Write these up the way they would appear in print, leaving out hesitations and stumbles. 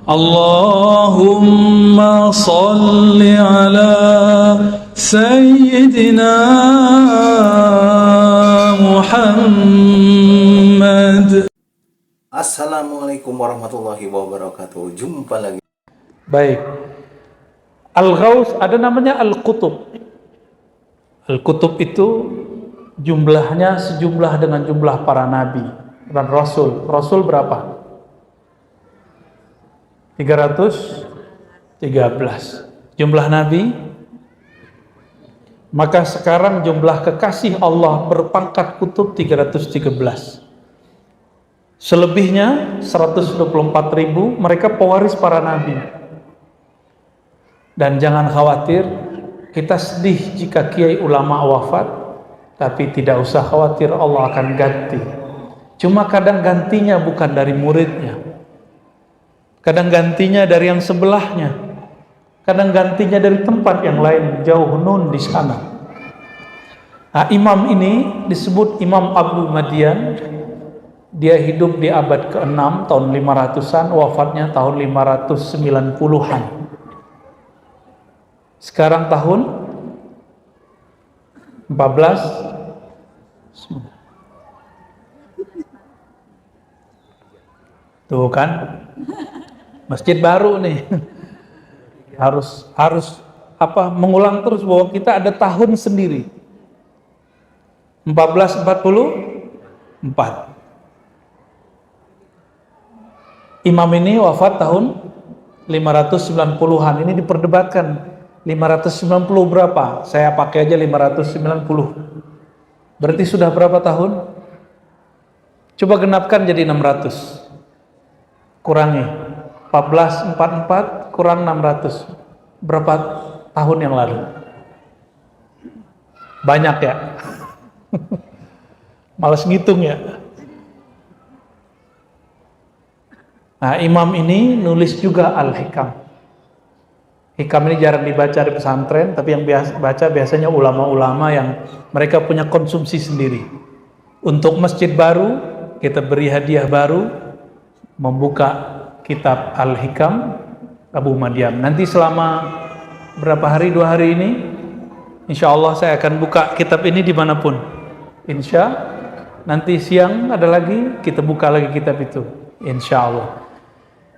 Allahumma salli ala Sayyidina Muhammad. Assalamualaikum warahmatullahi wabarakatuh. Jumpa lagi. Baik. Al-Ghaus ada namanya Al-Qutub. Al-Qutub itu jumlahnya sejumlah dengan jumlah para nabi dan rasul. Rasul berapa? 313. Jumlah nabi. Maka sekarang jumlah kekasih Allah berpangkat kutub 313. Selebihnya 124.000 mereka pewaris para nabi. Dan jangan khawatir, kita sedih jika kiai ulama wafat, tapi tidak usah khawatir, Allah akan ganti. Cuma kadang gantinya bukan dari muridnya, kadang gantinya dari yang sebelahnya, kadang gantinya dari tempat yang lain, jauh nun di sana. Nah, imam ini disebut Imam Abu Madian. Dia hidup di abad ke-6 tahun 500-an, wafatnya tahun 590-an. Sekarang tahun 14. Tuh kan, masjid baru nih. Harus mengulang terus bahwa kita ada tahun sendiri. 1444. Imam ini wafat tahun 590-an. Ini diperdebatkan 590 berapa? Saya pakai aja 590. Berarti sudah berapa tahun? Coba genapkan jadi 600. Kurangi 1444 kurang 600. Berapa tahun yang lalu? Banyak ya? Males ngitung ya. Nah, imam ini nulis juga Al-Hikam. Hikam ini jarang dibaca di pesantren, tapi yang baca biasanya ulama-ulama yang mereka punya konsumsi sendiri. Untuk masjid baru, kita beri hadiah baru, membuka kitab Al-Hikam Abu Madian. Nanti selama berapa hari, 2 hari ini, insya Allah saya akan buka kitab ini dimanapun. Insya nanti siang ada lagi, kita buka lagi kitab itu, insya Allah.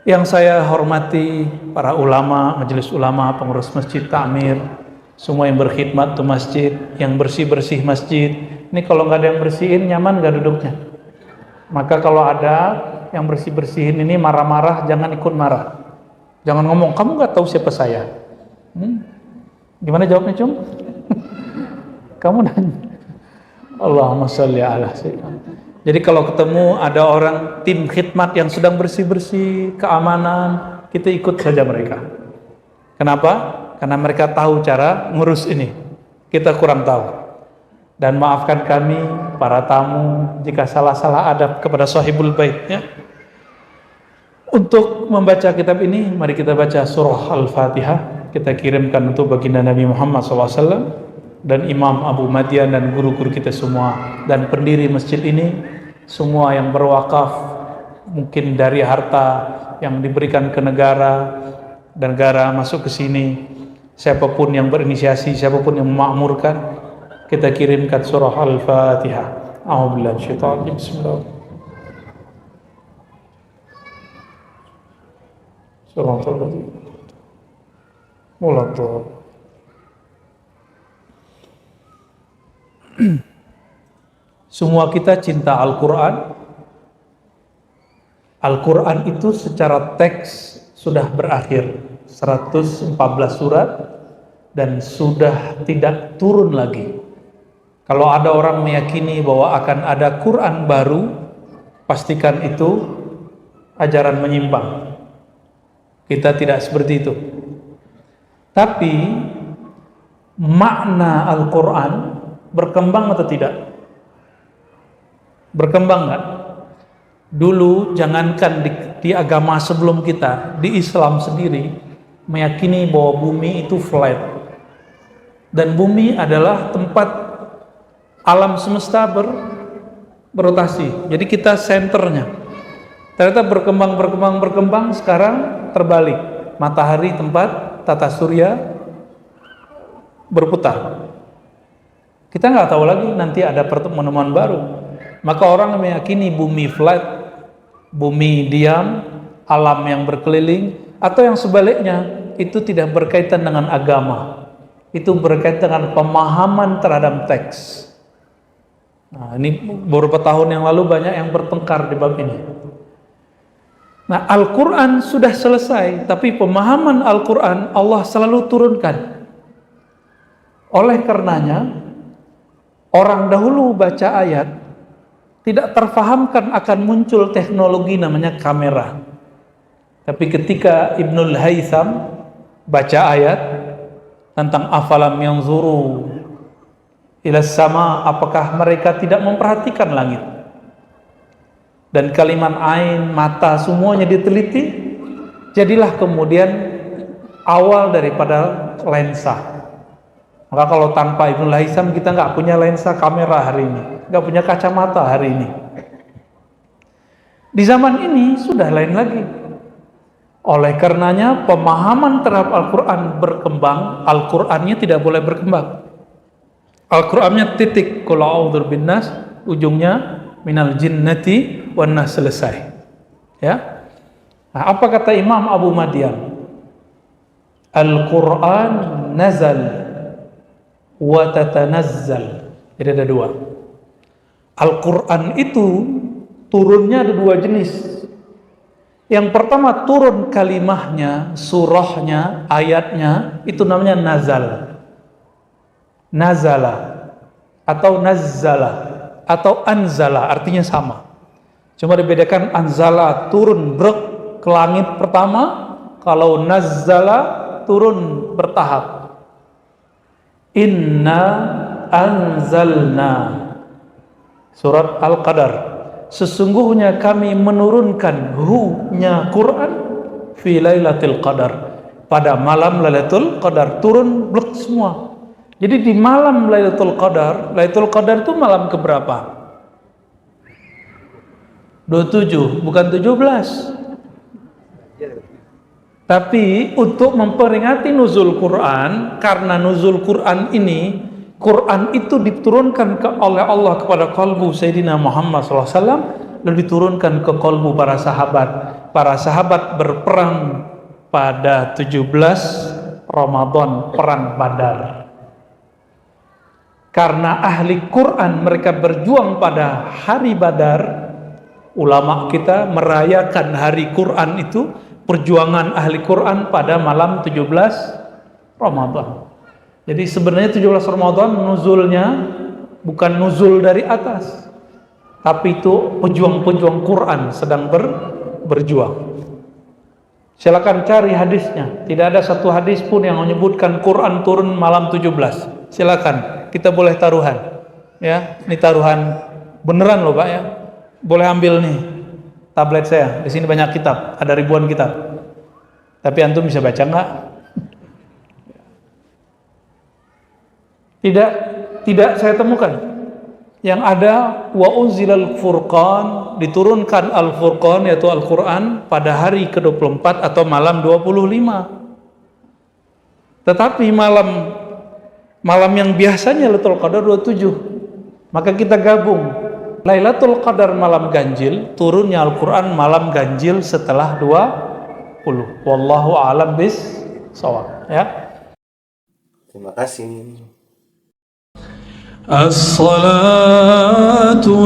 Yang saya hormati para ulama, majelis ulama, pengurus masjid, takmir, semua yang berkhidmat tuh masjid, yang bersih-bersih masjid. Ini kalau nggak ada yang bersihin, nyaman nggak duduknya? Maka kalau ada yang bersih-bersihin ini marah-marah, jangan ikut marah. Jangan ngomong, kamu nggak tahu siapa saya. Gimana jawabnya, Cung? Kamu nanya. Allahumma sholli ala sayyidina. Jadi kalau ketemu ada orang tim khidmat yang sedang bersih-bersih, keamanan, kita ikut saja mereka. Kenapa? Karena mereka tahu cara ngurus ini. Kita kurang tahu. Dan maafkan kami, para tamu, jika salah-salah adab kepada sahibul bait. Ya. Untuk membaca kitab ini, mari kita baca surah Al-Fatihah. Kita kirimkan untuk baginda Nabi Muhammad SAW. Dan Imam Abu Madian dan guru-guru kita semua. Dan pendiri masjid ini. Semua yang berwakaf, mungkin dari harta yang diberikan ke negara, dan negara masuk ke sini, siapapun yang berinisiasi, siapapun yang memakmurkan, kita kirimkan surah Al-Fatihah. A'udzubillahi minasyaitonir rajim. Bismillah. Surah Al-Fatihah. Mulai. Semua kita cinta Al-Quran. Al-Quran itu secara teks sudah berakhir 114 surat dan sudah tidak turun lagi. Kalau ada orang meyakini bahwa akan ada Quran baru, pastikan itu ajaran menyimpang. Kita tidak seperti itu. Tapi makna Al-Quran berkembang atau tidak? Berkembang nggak? Dulu jangankan di agama sebelum kita, di Islam sendiri meyakini bahwa bumi itu flat. Dan bumi adalah tempat alam semesta berotasi. Jadi kita senternya. Ternyata berkembang, sekarang terbalik. Matahari tempat tata surya berputar. Kita nggak tahu lagi nanti ada penemuan baru. Maka orang meyakini bumi flat, bumi diam, alam yang berkeliling, atau yang sebaliknya, itu tidak berkaitan dengan agama. Itu berkaitan dengan pemahaman terhadap teks. Nah, ini beberapa tahun yang lalu banyak yang bertengkar di bab ini. Nah, Al-Quran sudah selesai, tapi pemahaman Al-Quran Allah selalu turunkan. Oleh karenanya, orang dahulu baca ayat tidak terfahamkan akan muncul teknologi namanya kamera. Tapi ketika Ibnul Haytham baca ayat tentang afalam yanzuru ilas sama, apakah mereka tidak memperhatikan langit? Dan kalimat ain, mata, semuanya diteliti, jadilah kemudian awal daripada lensa. Maka kalau tanpa Ibnul Haytham kita nggak punya lensa kamera hari ini, nggak punya kacamata hari ini. Di zaman ini sudah lain lagi. Oleh karenanya pemahaman terhadap Al-Quran berkembang, Al-Qurannya tidak boleh berkembang. Al-Qurannya titik, qul a'udzu binnas, ujungnya minal jinnati wan nas, selesai. Ya. Nah, apa kata Imam Abu Madyan? Al-Quran nazal wa tatanazzal. Jadi ada dua. Al-Quran itu turunnya ada dua jenis. Yang pertama turun kalimahnya, surahnya, ayatnya, itu namanya nazal. Nazala atau nazzala atau anzala, artinya sama. Cuma dibedakan anzala turun brek ke langit pertama, kalau nazzala turun bertahap. Inna anzalna, surat Al-Qadar, sesungguhnya kami menurunkan hu-nya Quran fi lailatul qadar, pada malam Lailatul Qadar, turun blok semua. Jadi di malam Lailatul Qadar itu malam keberapa? 27, bukan 17. Tapi untuk memperingati nuzul Quran, karena nuzul Quran ini, Quran itu diturunkan oleh Allah kepada kalbu Sayyidina Muhammad SAW, lalu diturunkan ke kalbu para sahabat. Para sahabat berperang pada 17 Ramadan, perang Badar. Karena ahli Quran, mereka berjuang pada hari Badar. Ulama kita merayakan hari Quran itu, perjuangan ahli Quran pada malam 17 Ramadan. Jadi sebenarnya 17 Ramadan nuzulnya bukan nuzul dari atas, tapi itu pejuang-pejuang Quran sedang berjuang. Silakan cari hadisnya. Tidak ada satu hadis pun yang menyebutkan Quran turun malam 17. Silakan, kita boleh taruhan. Ya, ini taruhan beneran loh Pak ya. Boleh ambil nih tablet saya. Di sini banyak kitab, ada ribuan kitab. Tapi antum bisa baca nggak? Tidak saya temukan. Yang ada wa unzilal furqan, diturunkan al-furqan yaitu Al-Qur'an pada hari ke-24 atau malam 25. Tetapi malam yang biasanya Lailatul Qadar 27. Maka kita gabung. Lailatul Qadar malam ganjil, turunnya Al-Qur'an malam ganjil setelah 20. Wallahu a'lam bis-shawab, ya. Terima kasih. As-salatu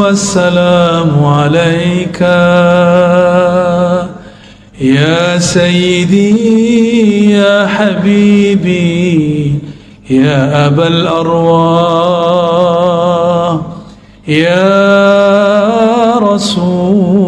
wassalamu alayka ya sayyidi ya habibi ya abal arwah ya rasul